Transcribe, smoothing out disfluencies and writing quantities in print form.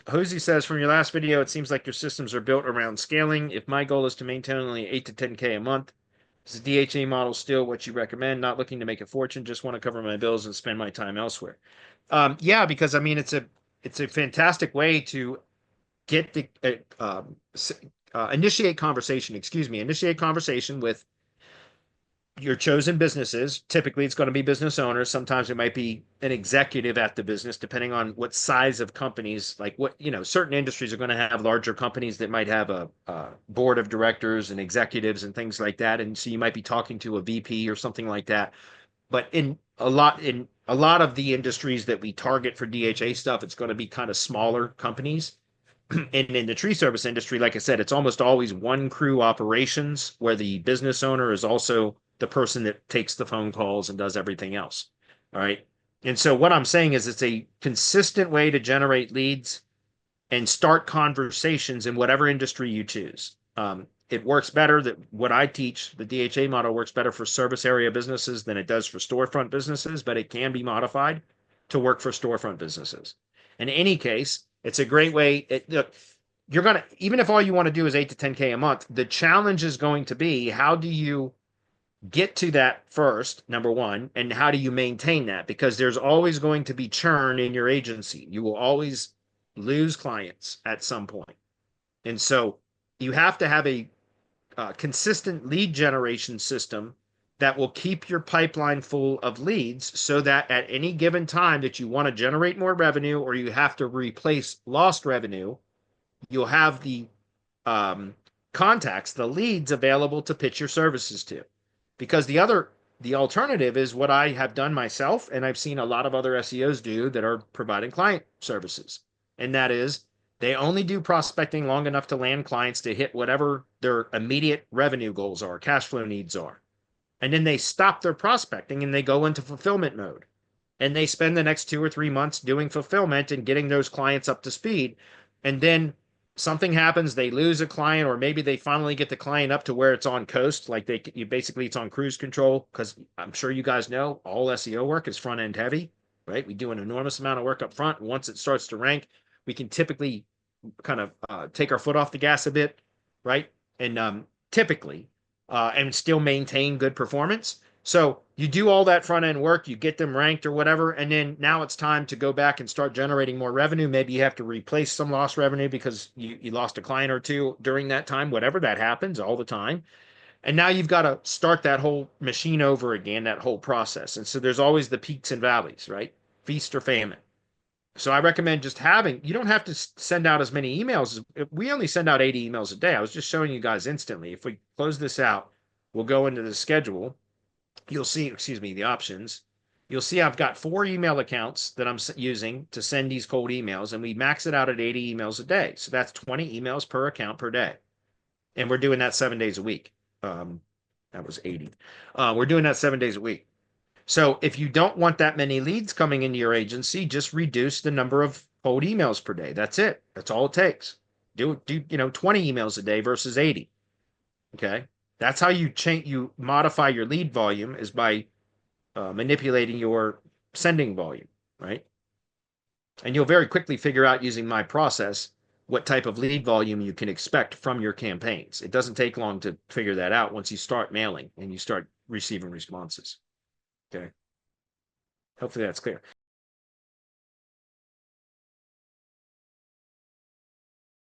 Hosey says, from your last video, it seems like your systems are built around scaling. If my goal is to maintain only 8 to 10K a month, is the DHA model still what you recommend? Not looking to make a fortune, just want to cover my bills and spend my time elsewhere. Yeah, because I mean, it's a fantastic way to get the initiate conversation. Excuse me, initiate conversation with your chosen businesses. Typically, it's going to be business owners. Sometimes it might be an executive at the business, depending on what size of companies. Like what, certain industries are going to have larger companies that might have a board of directors and executives and things like that. And so you might be talking to a VP or something like that. But in a lot of the industries that we target for DHA stuff, it's going to be kind of smaller companies. And in the tree service industry, like I said, it's almost always one crew operations where the business owner is also the person that takes the phone calls and does everything else. All right. And so what I'm saying is it's a consistent way to generate leads and start conversations in whatever industry you choose. It works better that what I teach, the DHA model works better for service area businesses than it does for storefront businesses, but it can be modified to work for storefront businesses. In any case, it's a great way. Look, you're going to, even if all you want to do is 8 to 10K a month, the challenge is going to be how do you get to that first, number one, and how do you maintain that? Because there's always going to be churn in your agency. You will always lose clients at some point. And so you have to have a consistent lead generation system that will keep your pipeline full of leads so that at any given time that you want to generate more revenue or you have to replace lost revenue, you'll have the contacts, the leads available to pitch your services to. Because the alternative is what I have done myself, and I've seen a lot of other SEOs do that are providing client services. And that is they only do prospecting long enough to land clients to hit whatever their immediate revenue goals are, cash flow needs are. And then they stop their prospecting and they go into fulfillment mode. And they spend the next 2 or 3 months doing fulfillment and getting those clients up to speed. And then something happens, they lose a client, or maybe they finally get the client up to where it's on coast, like basically it's on cruise control, because I'm sure you guys know all SEO work is front end heavy, right? We do an enormous amount of work up front. Once it starts to rank, we can typically kind of take our foot off the gas a bit, right? And typically, and still maintain good performance. So you do all that front end work, you get them ranked or whatever, and then now it's time to go back and start generating more revenue. Maybe you have to replace some lost revenue because you lost a client or two during that time, whatever that happens all the time. And now you've got to start that whole machine over again, that whole process. And so there's always the peaks and valleys, right? Feast or famine. So I recommend just you don't have to send out as many emails. We only send out 80 emails a day. I was just showing you guys instantly. If we close this out, we'll go into the schedule. You'll see, excuse me, the options. You'll see I've got 4 email accounts that I'm using to send these cold emails, and we max it out at 80 emails a day. So that's 20 emails per account per day. And we're doing that 7 days a week. That was 80. We're doing that 7 days a week. So if you don't want that many leads coming into your agency, just reduce the number of cold emails per day. That's it. That's all it takes. Do 20 emails a day versus 80. Okay. That's how you modify your lead volume, is by manipulating your sending volume, right? And you'll very quickly figure out using my process what type of lead volume you can expect from your campaigns. It doesn't take long to figure that out once you start mailing and you start receiving responses. Okay. Hopefully that's clear.